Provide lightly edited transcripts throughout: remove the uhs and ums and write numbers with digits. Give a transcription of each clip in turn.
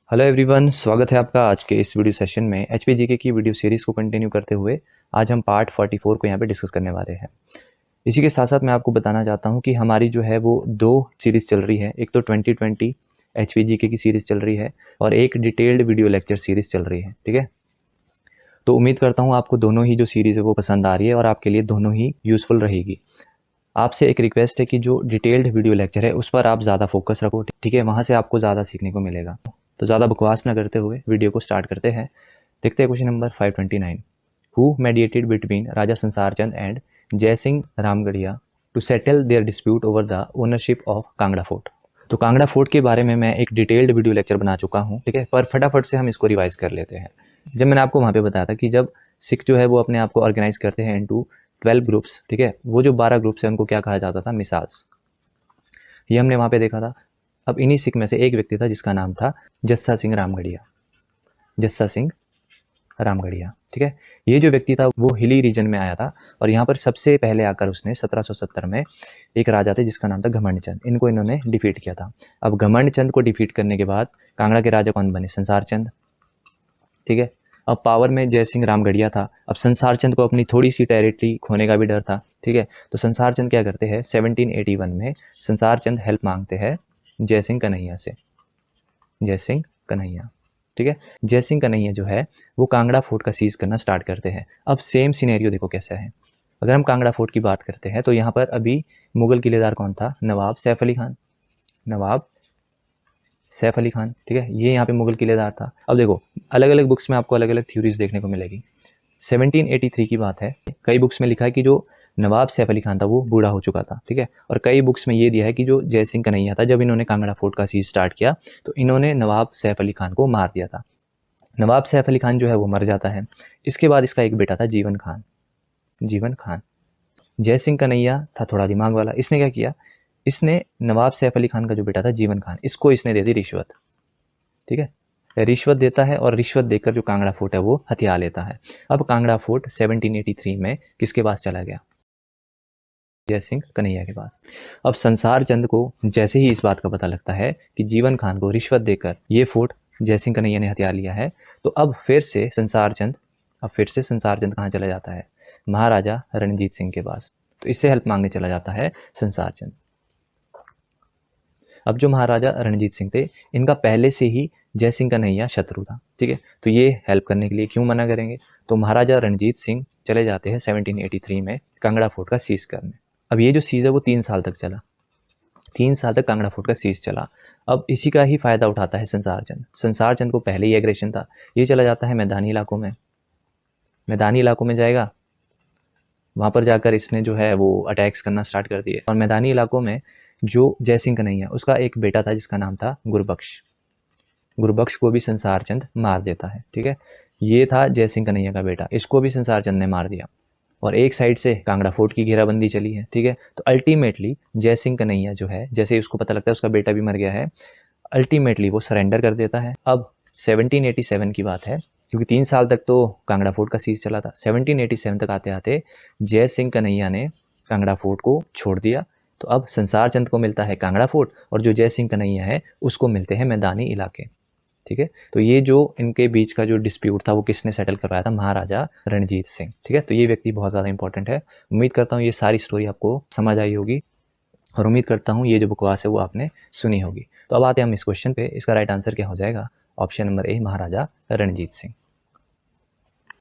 Hello everyone, स्वागत है आपका आज के इस वीडियो सेशन में। एचपीजीके की वीडियो सीरीज़ को कंटिन्यू करते हुए आज हम पार्ट 44 को यहाँ पे डिस्कस करने वाले हैं। इसी के साथ साथ मैं आपको बताना चाहता हूँ कि हमारी जो है वो दो सीरीज़ चल रही है। एक तो 2020 एचपीजीके की सीरीज़ चल रही है और एक डिटेल्ड वीडियो लेक्चर सीरीज़ चल रही है। ठीक है, तो उम्मीद करता हूँ आपको दोनों ही जो सीरीज़ है वो पसंद आ रही है और आपके लिए दोनों ही यूज़फुल रहेगी। आपसे एक रिक्वेस्ट है कि जो डिटेल्ड वीडियो लेक्चर है उस पर आप ज़्यादा फोकस रखो। ठीक है, वहाँ से आपको ज़्यादा सीखने को मिलेगा। तो ज़्यादा बकवास ना करते हुए वीडियो को स्टार्ट करते हैं। देखते हैं question number 529। Who mediated between Raja Sansar Chand and Jai Singh Ramgarhia to settle their dispute over the ownership of Kangra fort. तो कांगड़ा फोर्ट के बारे में मैं एक डिटेल्ड वीडियो लेक्चर बना चुका हूँ। ठीक है, पर फटाफट से हम इसको रिवाइज कर लेते हैं। जब मैंने आपको वहाँ पे बताया था कि जब सिख जो है वो अपने आप को ऑर्गेनाइज करते हैं इनटू 12 ग्रुप्स। ठीक है, वो जो 12 ग्रुप्स हैं उनको क्या कहा जाता था? मिसाल्स। ये हमने वहाँ पे देखा था। अब इन्हीं सिख में से एक व्यक्ति था जिसका नाम था जस्सा सिंह रामगढ़िया। जस्सा सिंह रामगढ़िया। ठीक है, ये जो व्यक्ति था वो हिली रीजन में आया था और यहाँ पर सबसे पहले आकर उसने 1770 में एक राजा थे जिसका नाम था घमंड चंद। इनको इन्होंने डिफीट किया था। अब घमंड चंद को डिफीट करने के बाद कांगड़ा के राजा कौन बने? संसार चंद। ठीक है, अब पावर में जय सिंह रामगढ़िया था। अब संसार चंद को अपनी थोड़ी सी टेरिटरी खोने का भी डर था। ठीक है, तो संसार चंद क्या करते हैं? 1781 में संसार चंद हेल्प मांगते हैं जय सिंह कन्हैया से। जय सिंह कन्हैया। ठीक है, जय सिंह कन्हैया जो है वो कांगड़ा फोर्ट का सीज करना स्टार्ट करते हैं। अब सेम सिनेरियो देखो कैसा है। अगर हम कांगड़ा फोर्ट की बात करते हैं तो यहाँ पर अभी मुगल किलेदार कौन था? नवाब सैफ अली खान। नवाब सैफ अली खान। ठीक है, ये यहाँ पे मुगल किलेदार था। अब देखो, अलग अलग बुक्स में आपको अलग अलग थ्योरीज देखने को मिलेगी। 1783 की बात है। कई बुक्स में लिखा है कि जो नवाब सैफ अली खान था वो बूढ़ा हो चुका था। ठीक है, और कई बुक्स में ये दिया है कि जो जय सिंह कन्हैया था जब इन्होंने कांगड़ा फोर्ट का सीज स्टार्ट किया तो इन्होंने नवाब सैफ अली खान को मार दिया था। नवाब सैफ अली खान जो है वो मर जाता है। इसके बाद इसका एक बेटा था जीवन खान। जीवन खान। जय सिंह कन्हैया था थोड़ा दिमाग वाला। इसने क्या किया? इसने नवाब सैफ अली खान का जो बेटा था जीवन खान, इसको इसने दे दी रिश्वत। ठीक है, रिश्वत देता है और रिश्वत देकर जो कांगड़ा फोर्ट है वो हथिया लेता है। अब कांगड़ा फोर्ट 1783 में किसके पास चला गया? जय सिंह कन्हैया के पास। अब संसार चंद को जैसे ही इस बात का पता लगता है कि जीवन खान को रिश्वत देकर ये फोर्ट जय सिंह कन्हैया ने हथिया लिया है, तो अब फिर से संसार चंद कहाँ चला जाता है? महाराजा रणजीत सिंह के पास। तो इससे हेल्प मांगने चला जाता है संसार चंद। अब जो महाराजा रणजीत सिंह थे इनका पहले से ही जय सिंह कन्हैया शत्रु था। ठीक है, तो ये हेल्प करने के लिए क्यों मना करेंगे? तो महाराजा रणजीत सिंह चले जाते हैं 1783 में कांगड़ा फोर्ट का सीज करने। अब ये जो सीज है वो 3 साल तक चला। 3 साल तक कांगड़ा फोर्ट का सीज चला। अब इसी का ही फायदा उठाता है संसार चंद। संसार चंद को पहले ही एग्रेशन था। ये चला जाता है मैदानी इलाकों में। मैदानी इलाकों में जाएगा, वहाँ पर जाकर इसने जो है वो अटैक्स करना स्टार्ट कर दिए। और मैदानी इलाकों में जो जय सिंह कन्हैया, उसका एक बेटा था जिसका नाम था गुरबख्श। गुरबख्श को भी संसार चंद मार देता है। ठीक है, ये था जय सिंह कन्हैया का बेटा, इसको भी संसार चंद ने मार दिया। और एक साइड से कांगड़ा फोर्ट की घेराबंदी चली है। ठीक है, तो अल्टीमेटली जय सिंह कन्हैया जो है, जैसे ही उसको पता लगता है उसका बेटा भी मर गया है, अल्टीमेटली वो सरेंडर कर देता है। अब 1787 की बात है, क्योंकि 3 साल तक तो कांगड़ा फोर्ट का सीज चला था। 1787 तक आते आते जय सिंह कन्हैया ने कांगड़ा फोर्ट को छोड़ दिया। तो अब संसार चंद को मिलता है कांगड़ा फोर्ट और जो जय सिंह कन्हैया है उसको मिलते हैं मैदानी इलाके। ठीक है, तो ये जो इनके बीच का जो डिस्प्यूट था वो किसने सेटल करवाया था? महाराजा रणजीत सिंह। ठीक है, तो ये व्यक्ति बहुत ज़्यादा इंपॉर्टेंट है। उम्मीद करता हूँ ये सारी स्टोरी आपको समझ आई होगी और उम्मीद करता हूँ ये जो बकवास है वो आपने सुनी होगी। तो अब आते हैं हम इस क्वेश्चन पे। इसका राइट आंसर क्या हो जाएगा? Option number A, Maharaja Ranjit Singh.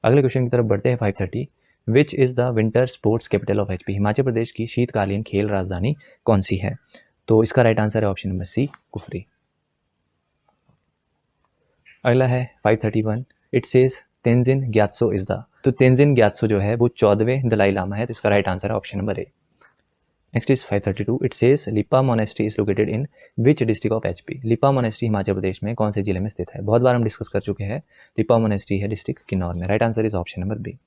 अगले क्वेश्चन की तरफ बढ़ते हैं। 530। Which is the winter sports capital of HP? Himachal Pradesh की शीतकालीन खेल राजधानी कौन सी है? तो इसका राइट आंसर है ऑप्शन नंबर सी, कुफरी। अगला है 531। It says Tenzin Gyatso is the. तो तेंजिन ग्यात्सो जो है वो 14वें दलाई लामा है। तो इसका राइट आंसर है option number A. Next is 532। It says Lipa monastery is located in which district of HP? Lipa monastery Himachal Pradesh में कौन से जिले में स्थित है? बहुत बार हम डिस्कस कर चुके हैं। लिपा मोनेस्ट्री है डिस्ट्रिक्ट किन्नौर में। Right answer is option number B.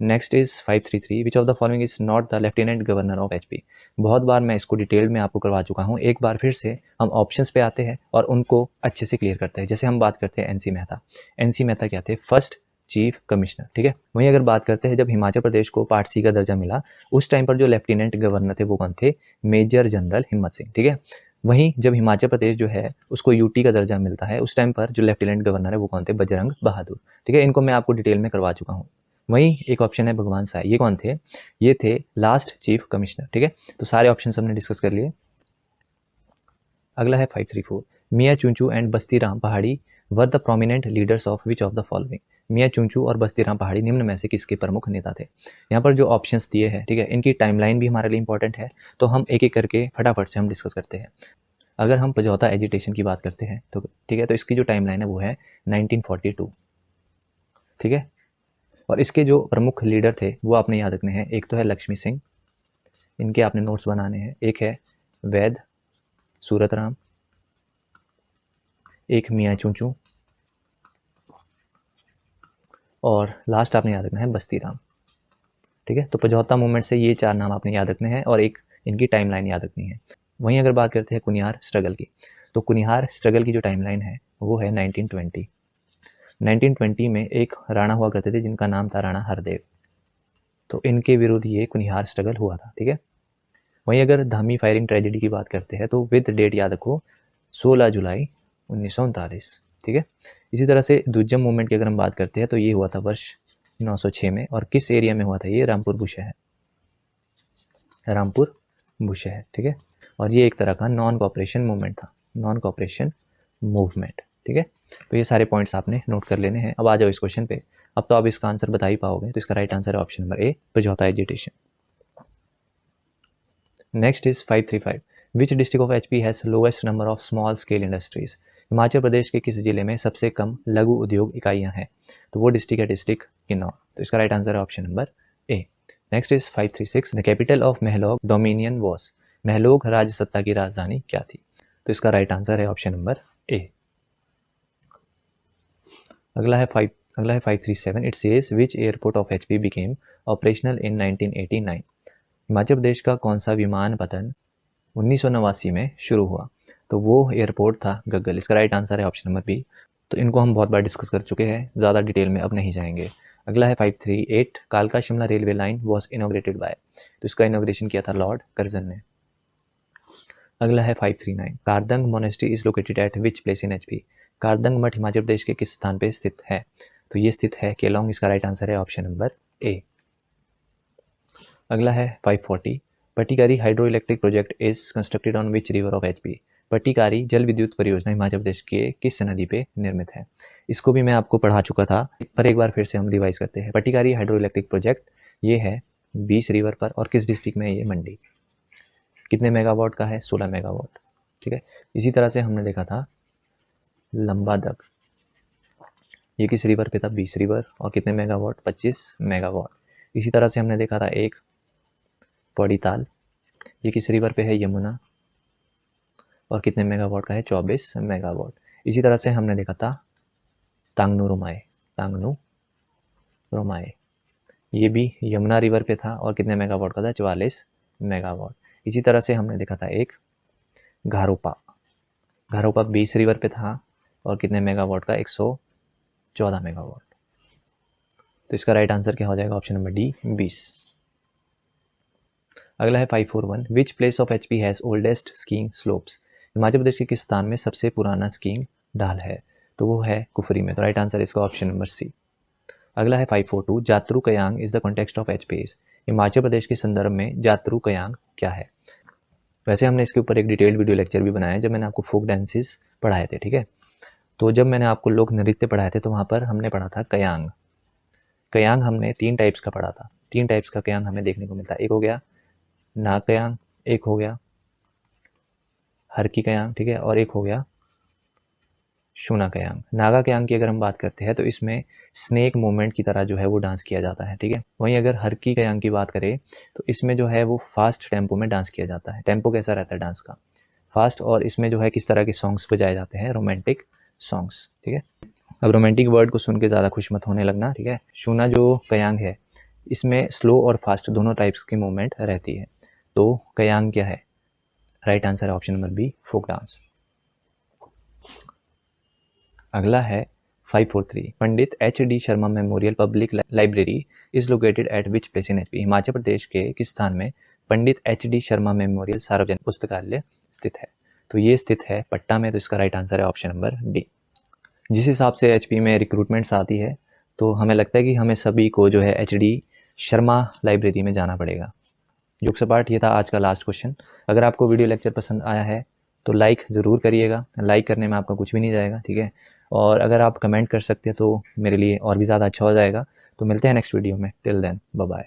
Next is 533। Which of the following is not the lieutenant governor of HP? बहुत बार मैं इसको डिटेल में आपको करवा चुका हूँ। एक बार फिर से हम ऑप्शंस पे आते हैं और उनको अच्छे से क्लियर करते हैं। जैसे हम बात करते हैं एनसी मेहता। एनसी मेहता क्या थे? First chief commissioner. ठीक है, वहीं अगर बात करते हैं जब हिमाचल प्रदेश को पार्ट सी का दर्जा मिला उस टाइम पर जो लेफ्टिनेंट गवर्नर थे वो कौन थे? मेजर जनरल हिम्मत सिंह। ठीक है, वहीं जब हिमाचल प्रदेश जो है उसको यूटी का दर्जा मिलता है, उस टाइम पर जो लेफ्टिनेंट गवर्नर है वो कौन थे? बजरंग बहादुर। ठीक है, इनको मैं आपको डिटेल में करवा चुका हूँ। वहीं एक ऑप्शन है भगवान साय, ये कौन थे? ये थे लास्ट चीफ कमिश्नर। ठीक है, तो सारे ऑप्शन हमने डिस्कस कर लिए। अगला है 534, मियाँ चुंचू एंड बस्ती राम पहाड़ी were the prominent leaders of which of the following. मियाँ चुंचू और बस्ती राम पहाड़ी निम्न में से किसके प्रमुख नेता थे? यहाँ पर जो ऑप्शंस दिए हैं, ठीक है, इनकी टाइमलाइन भी हमारे लिए इंपॉर्टेंट है, तो हम एक एक करके फटाफट से हम डिस्कस करते हैं। अगर हम पजौता एजिटेशन की बात करते हैं तो ठीक है, तो इसकी जो टाइमलाइन है वो है 1942। ठीक है, और इसके जो प्रमुख लीडर थे वो आपने याद रखने हैं। एक तो है लक्ष्मी सिंह, इनके आपने नोट्स बनाने हैं। एक है वैद सूरतराम, एक मियाँ चुंचू, और लास्ट आपने याद रखना है बस्ती राम। ठीक है, तो पजौता मूवमेंट से ये 4 नाम आपने याद रखने हैं और एक इनकी टाइमलाइन याद रखनी है। वहीं अगर बात करते हैं कुनिहार स्ट्रगल की, तो कुनिहार स्ट्रगल की जो टाइमलाइन है वो है 1920। 1920 में एक राणा हुआ करते थे जिनका नाम था राणा हरदेव, तो इनके विरुद्ध ये कुनिहार स्ट्रगल हुआ था। ठीक है, वहीं अगर धामी फायरिंग ट्रेजेडी की बात करते हैं तो विद डेट याद रखो 16 जुलाई 1939। ठीक है, इसी तरह से दुज्जम मूवमेंट की अगर हम बात करते हैं तो ये हुआ था वर्ष 906 में, और किस एरिया में हुआ था? ये रामपुर बुशहर, रामपुर बुशहर। ठीक है, और ये एक तरह का नॉन कॉपरेशन मूवमेंट था, नॉन कॉपरेशन मूवमेंट। ठीक है, तो ये सारे पॉइंट्स आपने नोट कर लेने हैं। अब आ जाओ इस क्वेश्चन पे। अब तो आप इसका आंसर बता ही पाओगे, तो इसका राइट आंसर है option number A, Pajhota agitation. Next is 535, which district of HP has lowest number of small scale industries. Himachal Pradesh के किस जिले में सबसे कम लघु उद्योग इकाइयां हैं? तो वो डिस्ट्रिक्ट है डिस्ट्रिक्ट किन्नौर, तो इसका राइट आंसर है option number A. Next is 536, the capital of Mahlog dominion was. Mahlog राज्य सत्ता की राजधानी क्या थी? तो इसका राइट आंसर है ऑप्शन नंबर ए। अगला है 537, it says which airport of HP became operational in 1989। Himachal Pradesh का कौन सा विमानपत्तन 1989 में शुरू हुआ? तो वो एयरपोर्ट था गग्गल, इसका राइट आंसर है ऑप्शन नंबर बी। तो इनको हम बहुत बार डिस्कस कर चुके हैं, ज़्यादा डिटेल में अब नहीं जाएंगे। अगला है 538, कालका Shimla railway line was inaugurated by. तो इसका इनोग्रेशन किया था लॉर्ड कर्जन ने। अगला है 539, Kardang monastery is located at which place in HP. Kardang मठ हिमाचल प्रदेश के किस स्थान पे स्थित है? तो ये स्थित है केलोंग, इसका राइट आंसर है ऑप्शन नंबर ए। अगला है 540, Pattikari hydro electric project is constructed on which river of HP. पट्टिकारी जल विद्युत परियोजना हिमाचल प्रदेश के किस नदी पे निर्मित है? इसको भी मैं आपको पढ़ा चुका था, पर एक बार फिर से हम रिवाइज करते हैं। पट्टिकारी हाइड्रो इलेक्ट्रिक प्रोजेक्ट ये है 20 रिवर पर, और किस डिस्ट्रिक्ट में है? ये मंडी। कितने मेगावाट का है? 16 मेगावाट। ठीक है, इसी तरह से हमने देखा था लंबादक, ये किस रिवर पे था? 20 रिवर, और कितने मेगावाट? 25 मेगावाट। इसी तरह से हमने देखा था एक पौड़ीताल, ये किस रिवर पे है? यमुना, और कितने मेगावाट का है? 24 मेगावाट। इसी तरह से हमने देखा था तांगनू रोमाए, तांगनू रोमाए, ये भी यमुना रिवर पे था, और कितने मेगावाट का था? 44 मेगावाट। इसी तरह से हमने देखा था एक घारोपा, घारोपा 20 रिवर पे था, और कितने मेगावाट का? 114 मेगावाट। तो इसका राइट आंसर क्या हो जाएगा? Option number D, 20। अगला है 541, which place of HP has oldest skiing slopes. Himachal Pradesh के किस स्थान में सबसे पुराना स्कीइंग ढाल है? तो वो है कुफरी में, तो राइट आंसर इसका ऑप्शन नंबर सी। अगला है 542, Jatru Kayang is the context of HP's. Himachal Pradesh के संदर्भ में जात्रू कयांग क्या है? वैसे हमने इसके ऊपर एक डिटेल्ड वीडियो लेक्चर भी बनाया जब मैंने आपको फोक डांसेस पढ़ाए थे। ठीक है, तो जब मैंने आपको लोक नृत्य पढ़ाए थे तो वहाँ पर हमने पढ़ा था कयांग। कयांग हमने 3 टाइप्स का पढ़ा था, 3 टाइप्स का कयांग हमें देखने को मिलता है। एक हो गया नाग कयांग, एक हो गया हरकी कयांग, ठीक है, और एक हो गया शूना कयांग। नागा कयांग की अगर हम बात करते हैं तो इसमें स्नेक मूवमेंट की तरह जो है वो डांस किया जाता है। ठीक है, वहीं अगर हरकी कयांग की बात करें तो इसमें जो है वो फास्ट टेम्पो में डांस किया जाता है। टेम्पो कैसा रहता है डांस का? फास्ट, और इसमें जो है किस तरह के सॉन्ग्स बजाए जाते हैं? Romantic songs. ठीक है, अब रोमांटिक वर्ड को सुन के ज़्यादा खुश मत होने लगना। ठीक है, शूना जो कयांग है इसमें स्लो और फास्ट दोनों टाइप्स की मूवमेंट रहती है। तो कयांग क्या है? राइट आंसर है option number B, folk dance. अगला है 543, Pandit HD. Sharma memorial public library is located at which place in HP. Himachal Pradesh के किस स्थान में पंडित एच.डी. शर्मा मेमोरियल सार्वजनिक पुस्तकालय स्थित है? तो ये स्थित है पट्टा में, तो इसका राइट आंसर है ऑप्शन नंबर डी। जिस हिसाब से एचपी में रिक्रूटमेंट्स आती है तो हमें लगता है कि हमें सभी को जो है एचडी शर्मा लाइब्रेरी में जाना पड़ेगा। जोक सपाट, ये था आज का लास्ट क्वेश्चन। अगर आपको वीडियो लेक्चर पसंद आया है तो लाइक ज़रूर करिएगा, लाइक करने में आपका कुछ भी नहीं जाएगा, ठीक है। और अगर आप कमेंट कर सकते हैं तो मेरे लिए और भी ज़्यादा अच्छा हो जाएगा। तो मिलते हैं नेक्स्ट वीडियो में, टिल देन बाय बाय।